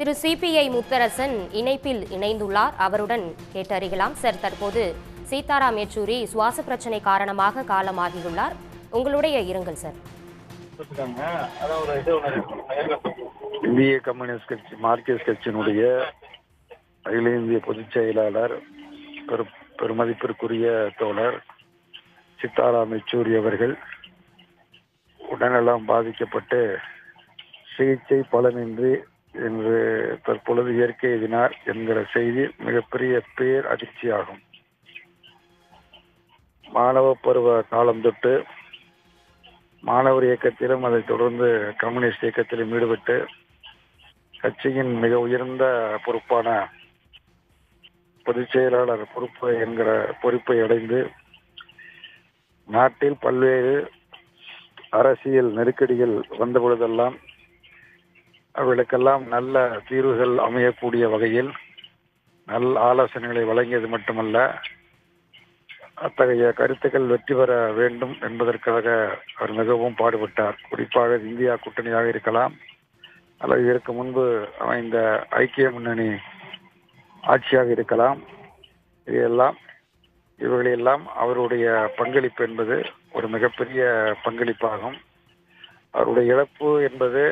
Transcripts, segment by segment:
திரு CBI Mutharasan இணைப்பில் இணைந்துள்ளார். அவருடன் கேட்டறியலாம். Sir, தற்போது சீதாராம் யெச்சூரி சுவாச பிரச்சனை காரணமாக காலமாகியுள்ளார். உங்களுடைய இரங்கல் சார். இந்திய கம்யூனிஸ்ட் கட்சி மார்க்சிஸ்ட் கட்சியினுடைய அகில இந்திய பொதுச் செயலாளர் பெருமதிப்பிற்குரிய தோழர் சீதாராம் யெச்சூரி அவர்கள் உடல்நலம் பாதிக்கப்பட்டு சிகிச்சை பலனின்றி என்று தற்பொழுது இயற்கை எதினார் என்கிற செய்தி மிகப்பெரிய பேர் அதிர்ச்சியாகும். மாணவ பருவ காலம் தொட்டு மாணவர் இயக்கத்திலும் அதைத் தொடர்ந்து கம்யூனிஸ்ட் இயக்கத்திலும் ஈடுபட்டு கட்சியின் மிக உயர்ந்த பொறுப்பான பொதுச் செயலாளர் பொறுப்பு என்கிற பொறுப்பை அடைந்து நாட்டில் பல்வேறு அரசியல் நெருக்கடிகள் வந்த பொழுதெல்லாம் அவர்களுக்கெல்லாம் நல்ல தீர்வுகள் அமையக்கூடிய வகையில் நல்ல ஆலோசனைகளை வழங்கியது மட்டுமல்ல, அத்தகைய கருத்துக்கள் வெற்றி பெற வேண்டும் என்பதற்காக அவர் மிகவும் பாடுபட்டார். குறிப்பாக இந்தியா கூட்டணியாக இருக்கலாம் அல்லது இதற்கு முன்பு அமைந்த ஐக்கிய முன்னணி ஆட்சியாக இருக்கலாம். இவர்களெல்லாம் அவருடைய பங்களிப்பு என்பது ஒரு மிகப்பெரிய பங்களிப்பாகும். அவருடைய இழப்பு என்பது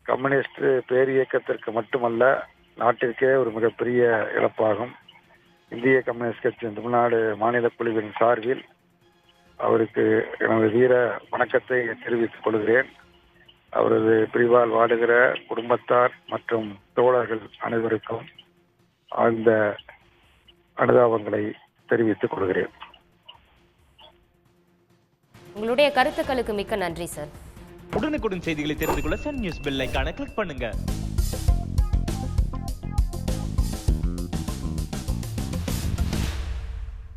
கம்யூனிஸ்ட் பேரியக்கத்திற்கு மட்டுமல்ல, நாட்டிற்கே ஒரு மிகப்பெரிய இழப்பாகும். இந்திய கம்யூனிஸ்ட் கட்சியின் தமிழ்நாடு மாநில குழுவின் சார்பில் அவருக்கு எனது வீர வணக்கத்தை தெரிவித்துக் கொள்கிறேன். அவரது பிரிவால் வாடுகிற குடும்பத்தார் மற்றும் தோழர்கள் அனைவருக்கும் ஆழ்ந்த அனுதாபங்களை தெரிவித்துக் கொள்கிறேன். உங்களுடைய கருத்துக்களுக்கு மிக்க நன்றி சார். உடனுக்குடன் செய்திகளை தெரிந்து கொள்ள சன் நியூஸ் பெல் ஐகானை கிளிக் பண்ணுங்க.